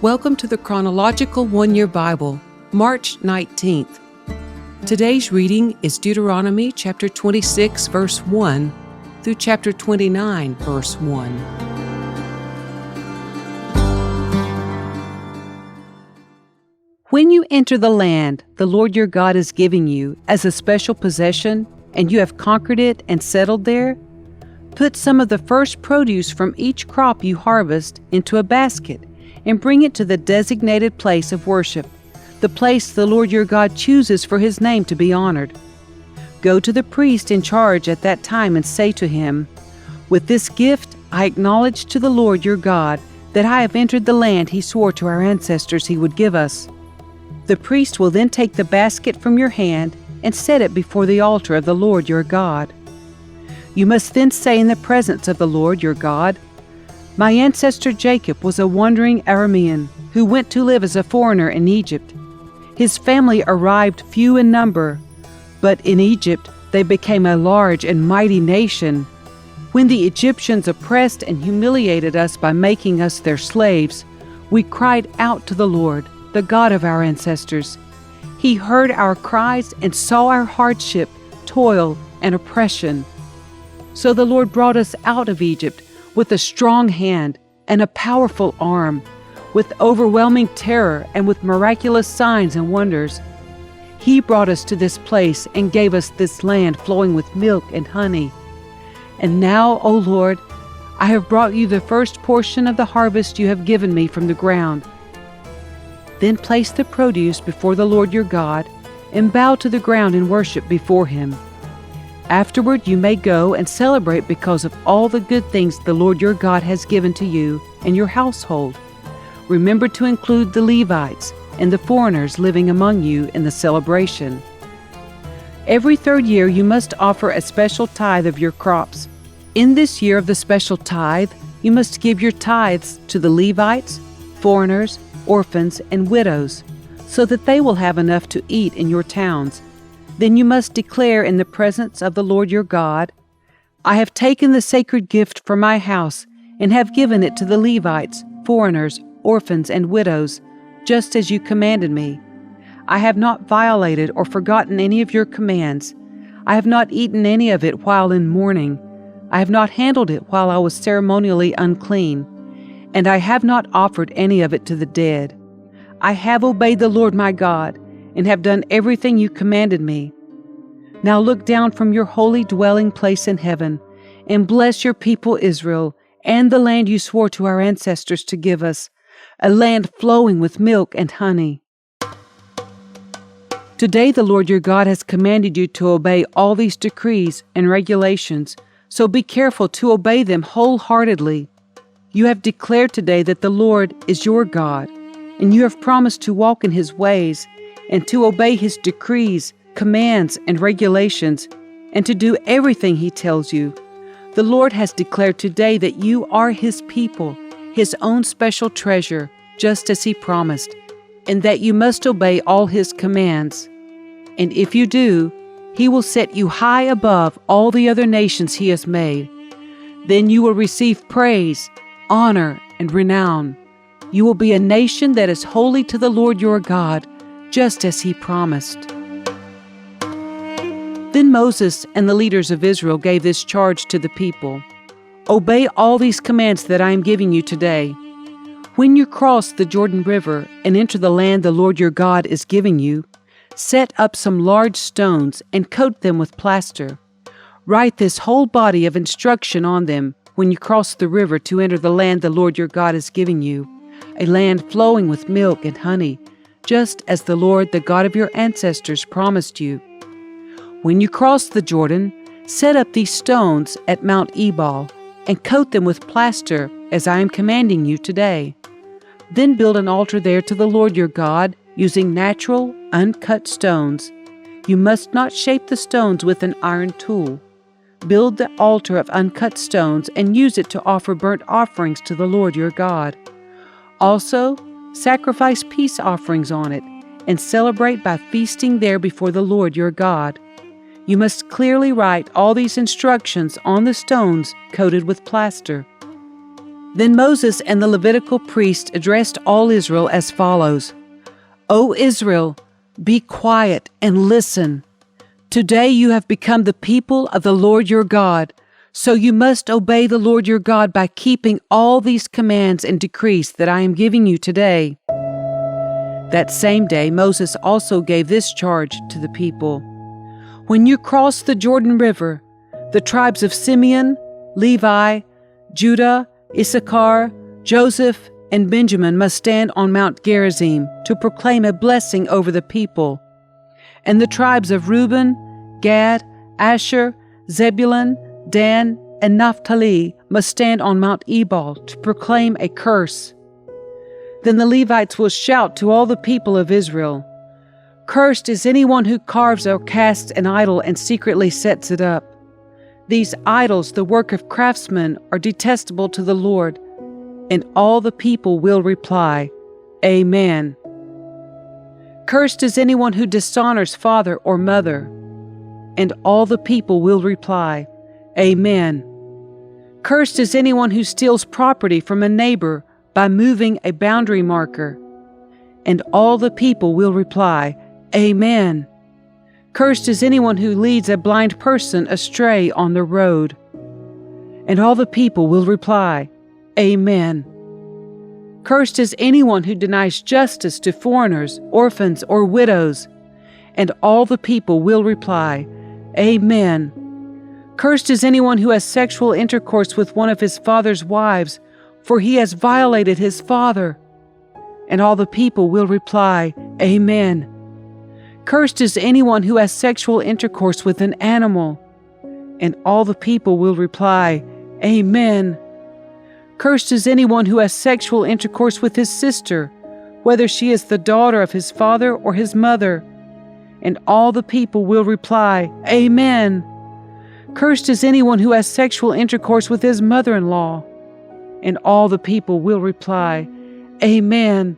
Welcome to the Chronological One-Year Bible, March 19th. Today's reading is Deuteronomy chapter 26, verse 1 through chapter 29, verse 1. When you enter the land the Lord your God is giving you as a special possession, and you have conquered it and settled there, put some of the first produce from each crop you harvest into a basket and bring it to the designated place of worship, the place the Lord your God chooses for His name to be honored. Go to the priest in charge at that time and say to him, "With this gift I acknowledge to the Lord your God that I have entered the land He swore to our ancestors He would give us." The priest will then take the basket from your hand and set it before the altar of the Lord your God. You must then say in the presence of the Lord your God, "My ancestor Jacob was a wandering Aramean who went to live as a foreigner in Egypt. His family arrived few in number, but in Egypt they became a large and mighty nation. When the Egyptians oppressed and humiliated us by making us their slaves, we cried out to the Lord, the God of our ancestors. He heard our cries and saw our hardship, toil, and oppression. So the Lord brought us out of Egypt with a strong hand and a powerful arm, with overwhelming terror and with miraculous signs and wonders. He brought us to this place and gave us this land flowing with milk and honey. And now, O Lord, I have brought you the first portion of the harvest you have given me from the ground." Then place the produce before the Lord your God and bow to the ground in worship before Him. Afterward you may go and celebrate because of all the good things the Lord your God has given to you and your household. Remember to include the Levites and the foreigners living among you in the celebration. Every third year you must offer a special tithe of your crops. In this year of the special tithe, you must give your tithes to the Levites, foreigners, orphans, and widows, so that they will have enough to eat in your towns. Then you must declare in the presence of the Lord your God, "I have taken the sacred gift from my house and have given it to the Levites, foreigners, orphans, and widows, just as you commanded me. I have not violated or forgotten any of your commands. I have not eaten any of it while in mourning. I have not handled it while I was ceremonially unclean, and I have not offered any of it to the dead. I have obeyed the Lord my God and have done everything you commanded me. Now look down from your holy dwelling place in heaven and bless your people Israel and the land you swore to our ancestors to give us, a land flowing with milk and honey." Today the Lord your God has commanded you to obey all these decrees and regulations, so be careful to obey them wholeheartedly. You have declared today that the Lord is your God, and you have promised to walk in His ways and to obey His decrees, commands, and regulations, and to do everything He tells you. The Lord has declared today that you are His people, His own special treasure, just as He promised, and that you must obey all His commands. And if you do, He will set you high above all the other nations He has made. Then you will receive praise, honor, and renown. You will be a nation that is holy to the Lord your God, just as He promised. Then Moses and the leaders of Israel gave this charge to the people: "Obey all these commands that I am giving you today. When you cross the Jordan River and enter the land the Lord your God is giving you, set up some large stones and coat them with plaster. Write this whole body of instruction on them when you cross the river to enter the land the Lord your God is giving you, a land flowing with milk and honey, just as the Lord, the God of your ancestors, promised you. When you cross the Jordan, set up these stones at Mount Ebal and coat them with plaster as I am commanding you today. Then build an altar there to the Lord your God using natural, uncut stones. You must not shape the stones with an iron tool. Build the altar of uncut stones and use it to offer burnt offerings to the Lord your God. Also, sacrifice peace offerings on it and celebrate by feasting there before the Lord your God. You must clearly write all these instructions on the stones coated with plaster. Then Moses and the Levitical priest addressed all Israel as follows: O Israel, be quiet and listen. Today you have become the people of the Lord your God, so you must obey the Lord your God by keeping all these commands and decrees that I am giving you today. That same day Moses also gave this charge to the people: When you cross the Jordan River, the tribes of Simeon, Levi, Judah, Issachar, Joseph, and Benjamin must stand on Mount Gerizim to proclaim a blessing over the people. And the tribes of Reuben, Gad, Asher, Zebulun, Dan, and Naphtali must stand on Mount Ebal to proclaim a curse. Then the Levites will shout to all the people of Israel, Cursed is anyone who carves or casts an idol and secretly sets it up. These idols, the work of craftsmen, are detestable to the Lord. And all the people will reply, Amen. Cursed is anyone who dishonors father or mother. And all the people will reply, Amen. Cursed is anyone who steals property from a neighbor by moving a boundary marker. And all the people will reply, Amen. Cursed is anyone who leads a blind person astray on the road. And all the people will reply, Amen. Cursed is anyone who denies justice to foreigners, orphans, or widows. And all the people will reply, Amen. Cursed is anyone who has sexual intercourse with one of his father's wives, for he has violated his father. And all the people will reply, Amen. Cursed is anyone who has sexual intercourse with an animal. And all the people will reply, Amen. Cursed is anyone who has sexual intercourse with his sister, whether she is the daughter of his father or his mother. And all the people will reply, Amen. Cursed is anyone who has sexual intercourse with his mother-in-law. And all the people will reply, Amen.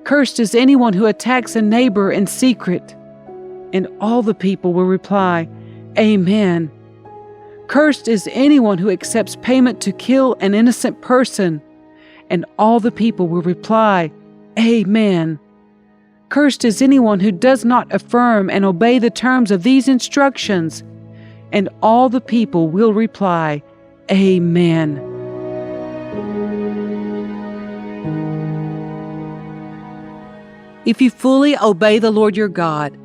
Cursed is anyone who attacks a neighbor in secret. And all the people will reply, Amen. Cursed is anyone who accepts payment to kill an innocent person. And all the people will reply, Amen. Cursed is anyone who does not affirm and obey the terms of these instructions. And all the people will reply, Amen. If you fully obey the Lord your God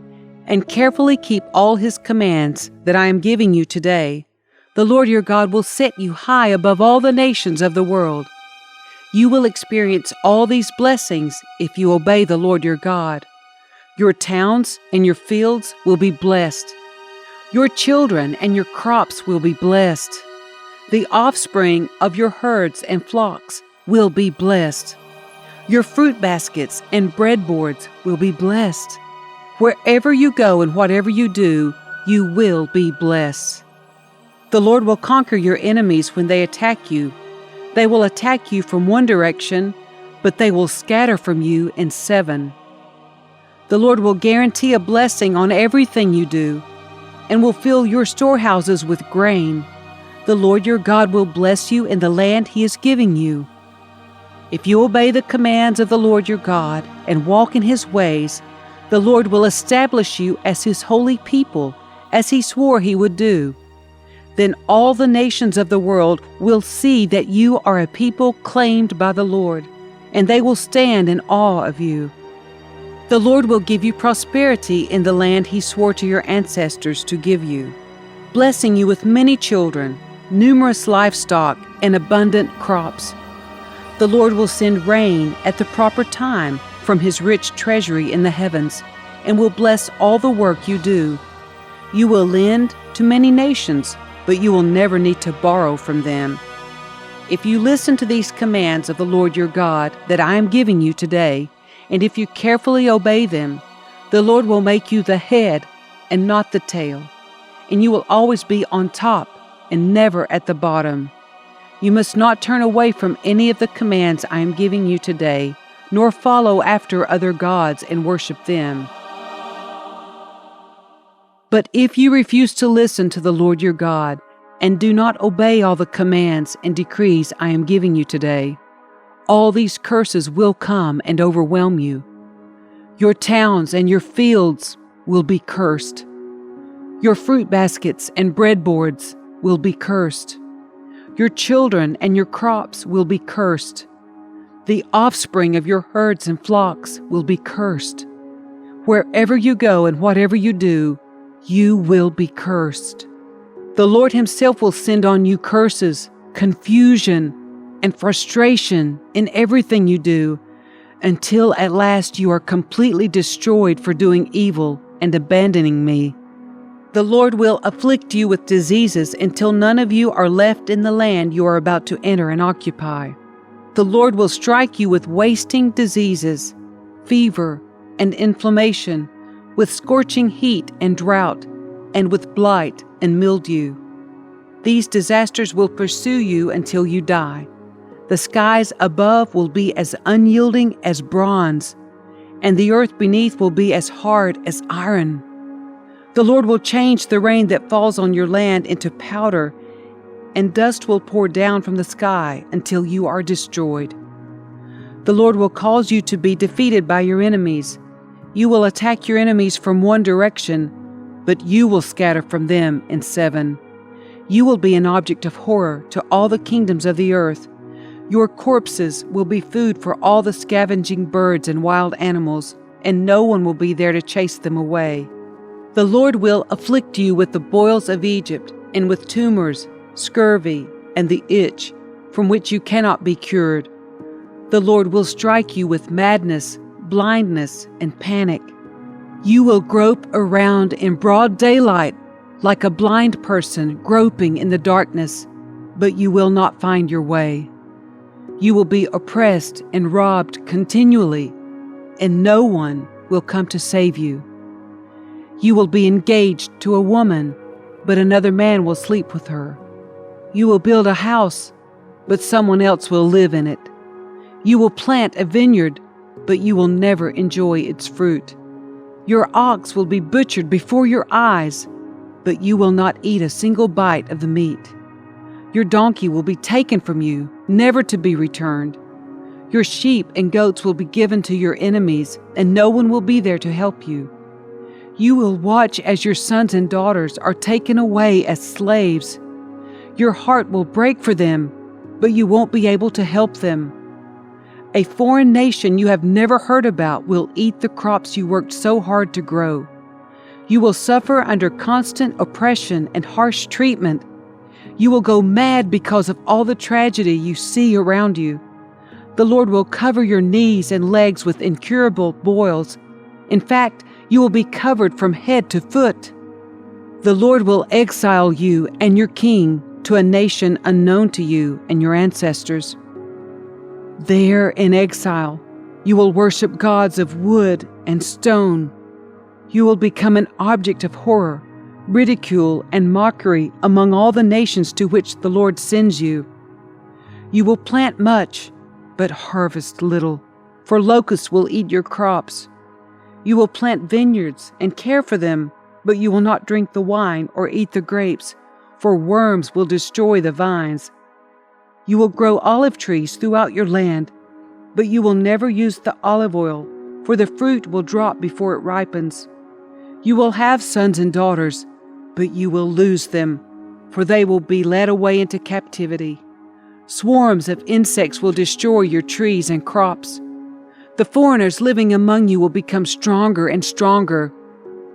and carefully keep all His commands that I am giving you today, the Lord your God will set you high above all the nations of the world. You will experience all these blessings if you obey the Lord your God. Your towns and your fields will be blessed. Your children and your crops will be blessed. The offspring of your herds and flocks will be blessed. Your fruit baskets and breadboards will be blessed. Wherever you go and whatever you do, you will be blessed. The Lord will conquer your enemies when they attack you. They will attack you from one direction, but they will scatter from you in 7. The Lord will guarantee a blessing on everything you do, and will fill your storehouses with grain. The Lord your God will bless you in the land He is giving you. If you obey the commands of the Lord your God and walk in His ways, the Lord will establish you as His holy people, as He swore He would do. Then all the nations of the world will see that you are a people claimed by the Lord, and they will stand in awe of you. The Lord will give you prosperity in the land He swore to your ancestors to give you, blessing you with many children, numerous livestock, and abundant crops. The Lord will send rain at the proper time from His rich treasury in the heavens, and will bless all the work you do. You will lend to many nations, but you will never need to borrow from them. If you listen to these commands of the Lord your God that I am giving you today, and if you carefully obey them, the Lord will make you the head and not the tail, and you will always be on top and never at the bottom. You must not turn away from any of the commands I am giving you today, nor follow after other gods and worship them. But if you refuse to listen to the Lord your God, and do not obey all the commands and decrees I am giving you today, all these curses will come and overwhelm you. Your towns and your fields will be cursed. Your fruit baskets and breadboards will be cursed. Your children and your crops will be cursed. The offspring of your herds and flocks will be cursed. Wherever you go and whatever you do, you will be cursed. The Lord Himself will send on you curses, confusion, and frustration in everything you do, until at last you are completely destroyed for doing evil and abandoning me. The Lord will afflict you with diseases until none of you are left in the land you are about to enter and occupy. The Lord will strike you with wasting diseases, fever, and inflammation, with scorching heat and drought, and with blight and mildew. These disasters will pursue you until you die. The skies above will be as unyielding as bronze, and the earth beneath will be as hard as iron. The Lord will change the rain that falls on your land into powder, and dust will pour down from the sky until you are destroyed. The Lord will cause you to be defeated by your enemies. You will attack your enemies from one direction, but you will scatter from them in 7. You will be an object of horror to all the kingdoms of the earth. Your corpses will be food for all the scavenging birds and wild animals, and no one will be there to chase them away. The Lord will afflict you with the boils of Egypt, and with tumors, scurvy, and the itch, from which you cannot be cured. The Lord will strike you with madness, blindness, and panic. You will grope around in broad daylight like a blind person groping in the darkness, but you will not find your way. You will be oppressed and robbed continually, and no one will come to save you. You will be engaged to a woman, but another man will sleep with her. You will build a house, but someone else will live in it. You will plant a vineyard, but you will never enjoy its fruit. Your ox will be butchered before your eyes, but you will not eat a single bite of the meat. Your donkey will be taken from you, never to be returned. Your sheep and goats will be given to your enemies, and no one will be there to help you. You will watch as your sons and daughters are taken away as slaves. Your heart will break for them, but you won't be able to help them. A foreign nation you have never heard about will eat the crops you worked so hard to grow. You will suffer under constant oppression and harsh treatment. You will go mad because of all the tragedy you see around you. The Lord will cover your knees and legs with incurable boils. In fact, you will be covered from head to foot. The Lord will exile you and your king to a nation unknown to you and your ancestors. There in exile, you will worship gods of wood and stone. You will become an object of horror, ridicule, and mockery among all the nations to which the Lord sends you. You will plant much, but harvest little, for locusts will eat your crops. You will plant vineyards and care for them, but you will not drink the wine or eat the grapes, for worms will destroy the vines. You will grow olive trees throughout your land, but you will never use the olive oil, for the fruit will drop before it ripens. You will have sons and daughters, but you will lose them, for they will be led away into captivity. Swarms of insects will destroy your trees and crops. The foreigners living among you will become stronger and stronger,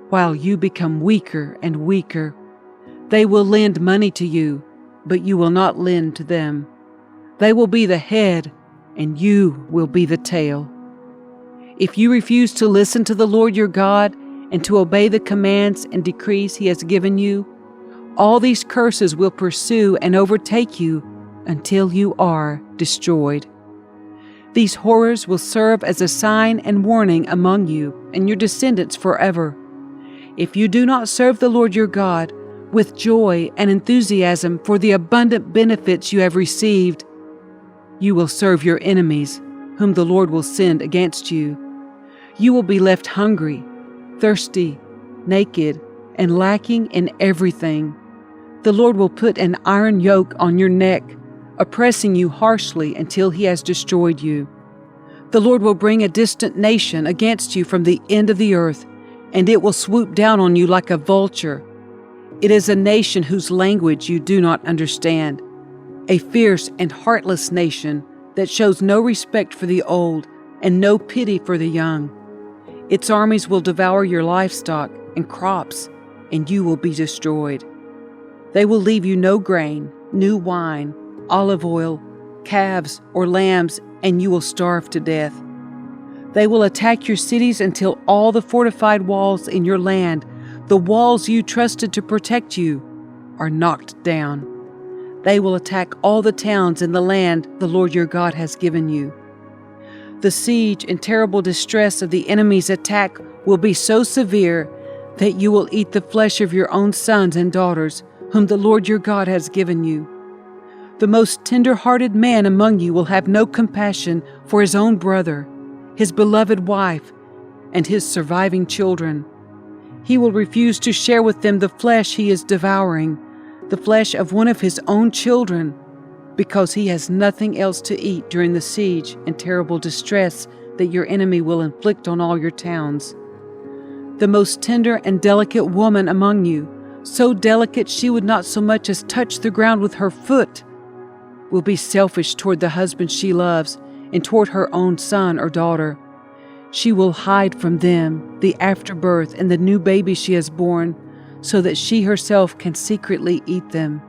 while you become weaker and weaker. They will lend money to you, but you will not lend to them. They will be the head, and you will be the tail. If you refuse to listen to the Lord your God and to obey the commands and decrees He has given you, all these curses will pursue and overtake you until you are destroyed. These horrors will serve as a sign and warning among you and your descendants forever. If you do not serve the Lord your God with joy and enthusiasm for the abundant benefits you have received, you will serve your enemies, whom the Lord will send against you. You will be left hungry, thirsty, naked, and lacking in everything. The Lord will put an iron yoke on your neck, oppressing you harshly until he has destroyed you. The Lord will bring a distant nation against you from the end of the earth, and it will swoop down on you like a vulture. It is a nation whose language you do not understand, a fierce and heartless nation that shows no respect for the old and no pity for the young. Its armies will devour your livestock and crops, and you will be destroyed. They will leave you no grain, new wine, olive oil, calves, or lambs, and you will starve to death. They will attack your cities until all the fortified walls in your land, the walls you trusted to protect you, are knocked down. They will attack all the towns in the land the Lord your God has given you. The siege and terrible distress of the enemy's attack will be so severe that you will eat the flesh of your own sons and daughters, whom the Lord your God has given you. The most tender-hearted man among you will have no compassion for his own brother, his beloved wife, and his surviving children. He will refuse to share with them the flesh he is devouring, the flesh of one of his own children, because he has nothing else to eat during the siege and terrible distress that your enemy will inflict on all your towns. The most tender and delicate woman among you, so delicate she would not so much as touch the ground with her foot, will be selfish toward the husband she loves and toward her own son or daughter. She will hide from them the afterbirth and the new baby she has born, so that she herself can secretly eat them.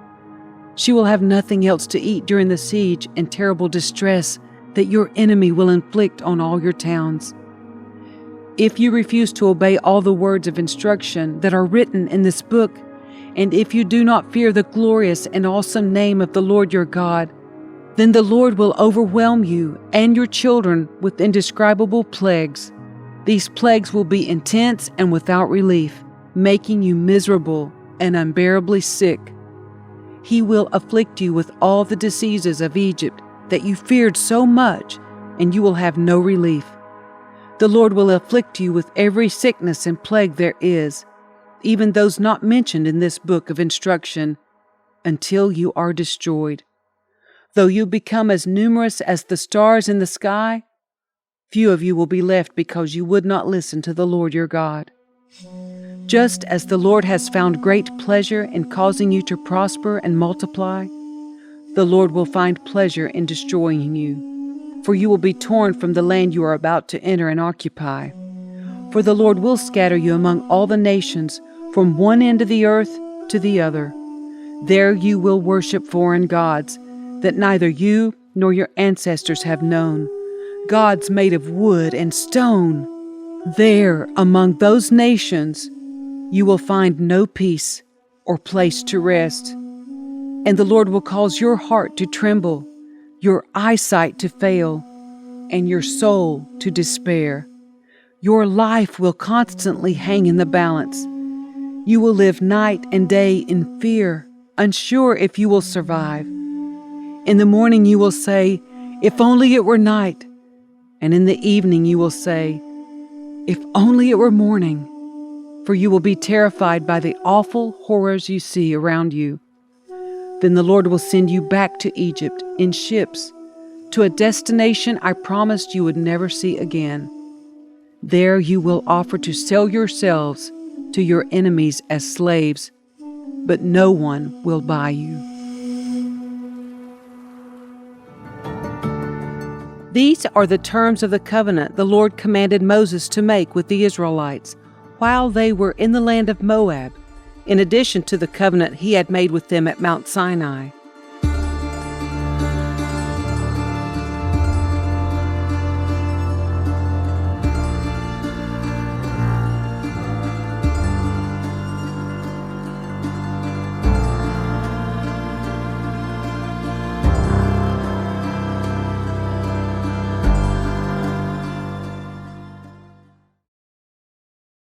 She will have nothing else to eat during the siege and terrible distress that your enemy will inflict on all your towns. If you refuse to obey all the words of instruction that are written in this book, and if you do not fear the glorious and awesome name of the Lord your God, then the Lord will overwhelm you and your children with indescribable plagues. These plagues will be intense and without relief, making you miserable and unbearably sick. He will afflict you with all the diseases of Egypt that you feared so much, and you will have no relief. The Lord will afflict you with every sickness and plague there is, even those not mentioned in this book of instruction, until you are destroyed. Though you become as numerous as the stars in the sky, few of you will be left because you would not listen to the Lord your God. Just as the Lord has found great pleasure in causing you to prosper and multiply, the Lord will find pleasure in destroying you, for you will be torn from the land you are about to enter and occupy. For the Lord will scatter you among all the nations, from one end of the earth to the other. There you will worship foreign gods that neither you nor your ancestors have known, gods made of wood and stone. There, among those nations, you will find no peace or place to rest. And the Lord will cause your heart to tremble, your eyesight to fail, and your soul to despair. Your life will constantly hang in the balance. You will live night and day in fear, unsure if you will survive. In the morning you will say, "If only it were night." And in the evening you will say, "If only it were morning." For you will be terrified by the awful horrors you see around you. Then the Lord will send you back to Egypt in ships, to a destination I promised you would never see again. There you will offer to sell yourselves to your enemies as slaves, but no one will buy you. These are the terms of the covenant the Lord commanded Moses to make with the Israelites while they were in the land of Moab, in addition to the covenant he had made with them at Mount Sinai.